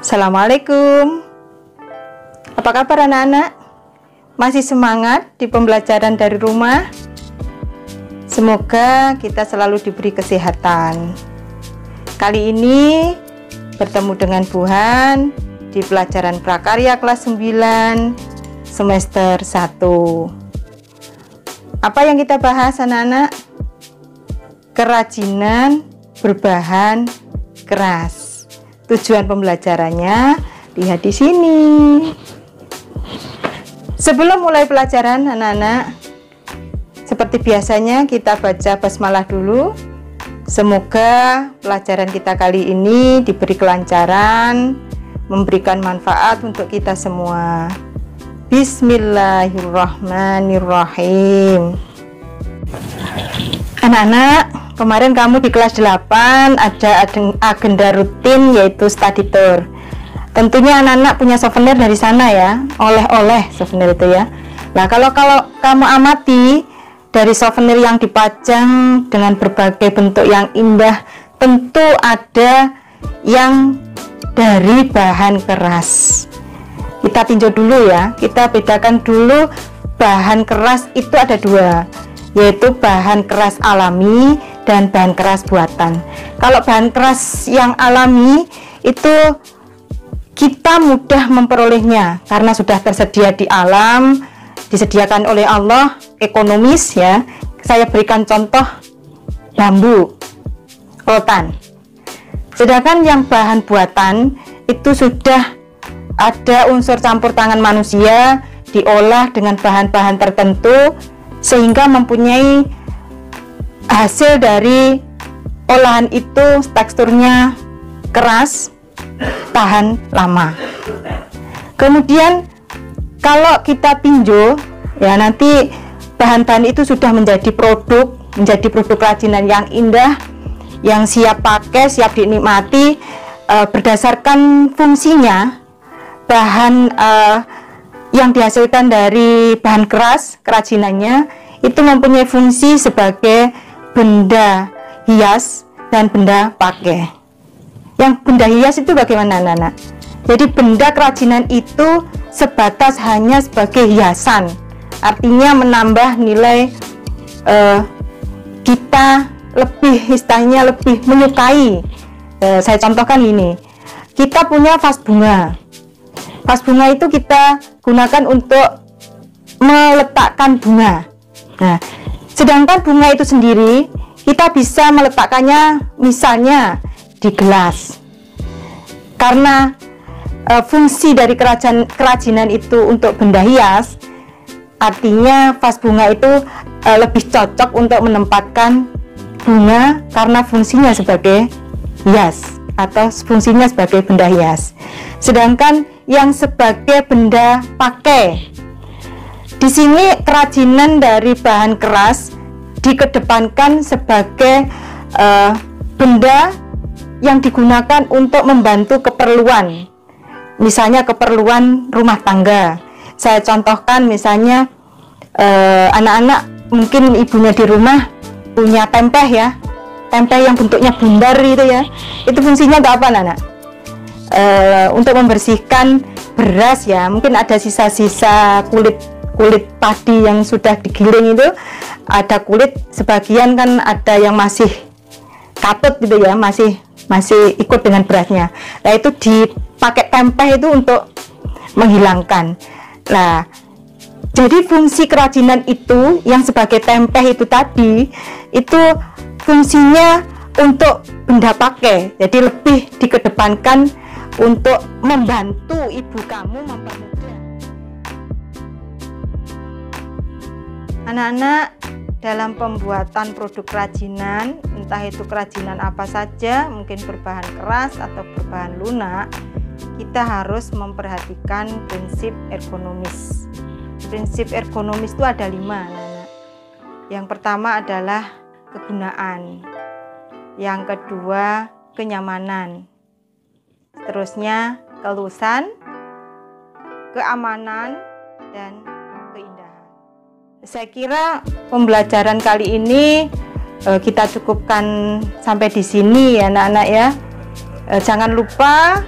Assalamualaikum. Apa kabar anak-anak? Masih semangat di pembelajaran dari rumah? Semoga kita selalu diberi kesehatan. Kali ini bertemu dengan Bu Han di pelajaran prakarya kelas 9 semester 1. Apa yang kita bahas anak-anak? Kerajinan berbahan keras. Tujuan pembelajarannya lihat di sini. Sebelum mulai pelajaran anak-anak, seperti biasanya kita baca basmalah dulu. Semoga pelajaran kita kali ini diberi kelancaran, memberikan manfaat untuk kita semua. Bismillahirrahmanirrahim. Anak-anak, kemarin kamu di kelas 8 ada agenda rutin yaitu study tour. Tentunya anak-anak punya souvenir dari sana ya, oleh-oleh souvenir itu ya. Nah, kalau kamu amati dari souvenir yang dipajang dengan berbagai bentuk yang indah, tentu ada yang dari bahan keras. Kita tinjau dulu ya, kita bedakan dulu bahan keras itu ada dua, yaitu bahan keras alami dan bahan keras buatan. Kalau bahan keras yang alami itu kita mudah memperolehnya karena sudah tersedia di alam, disediakan oleh Allah, ekonomis ya. Saya berikan contoh bambu, rotan. Sedangkan yang bahan buatan itu sudah ada unsur campur tangan manusia, diolah dengan bahan-bahan tertentu sehingga mempunyai hasil dari olahan itu teksturnya keras, tahan lama. Kemudian kalau kita tinjau ya, nanti bahan-bahan itu sudah menjadi produk kerajinan yang indah, yang siap pakai, siap dinikmati berdasarkan fungsinya. Bahan yang dihasilkan dari bahan keras kerajinannya itu mempunyai fungsi sebagai benda hias dan benda pakai. Yang benda hias itu bagaimana anak-anak? Jadi benda kerajinan itu sebatas hanya sebagai hiasan, artinya menambah nilai kita istilahnya lebih menyukai. Saya contohkan ini, kita punya vas bunga. Vas bunga itu kita gunakan untuk meletakkan bunga. Nah, sedangkan bunga itu sendiri kita bisa meletakkannya misalnya di gelas. Karena fungsi dari kerajinan itu untuk benda hias, artinya vas bunga itu lebih cocok untuk menempatkan bunga karena fungsinya sebagai hias atau fungsinya sebagai benda hias. Sedangkan yang sebagai benda pakai, di sini kerajinan dari bahan keras dikedepankan sebagai benda yang digunakan untuk membantu keperluan, misalnya keperluan rumah tangga. Saya contohkan misalnya anak-anak mungkin ibunya di rumah punya tempeh ya, tempeh yang bentuknya bundar gitu ya. Itu fungsinya untuk apa anak-anak? Untuk membersihkan beras ya, mungkin ada sisa-sisa kulit padi yang sudah digiling itu, ada kulit sebagian kan ada yang masih katut gitu ya, masih ikut dengan berasnya. Nah, itu dipakai tempeh itu untuk menghilangkan. Nah, jadi fungsi kerajinan itu yang sebagai tempeh itu tadi, itu fungsinya untuk benda pakai, jadi lebih dikedepankan untuk membantu ibu kamu mempermudah. Anak-anak, dalam pembuatan produk kerajinan, entah itu kerajinan apa saja, mungkin berbahan keras atau berbahan lunak, kita harus memperhatikan prinsip ergonomis. Prinsip ergonomis itu ada 5 anak-anak. Yang pertama adalah kegunaan, yang kedua kenyamanan, seterusnya keluasan, keamanan, dan keindahan. Saya kira pembelajaran kali ini kita cukupkan sampai di sini ya anak-anak ya. Jangan lupa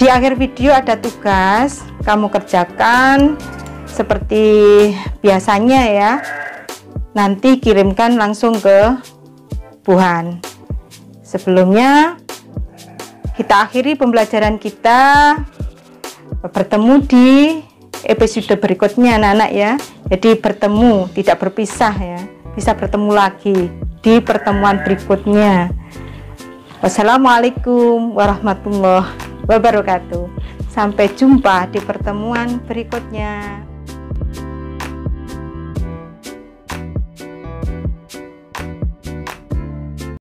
Di akhir video ada tugas, kamu kerjakan seperti biasanya ya. Nanti kirimkan langsung ke Buhan. Sebelumnya kita akhiri pembelajaran kita, bertemu di episode berikutnya anak-anak ya. Jadi bertemu, tidak berpisah ya, bisa bertemu lagi di pertemuan berikutnya. Wassalamualaikum warahmatullahi wabarakatuh. Sampai jumpa di pertemuan berikutnya.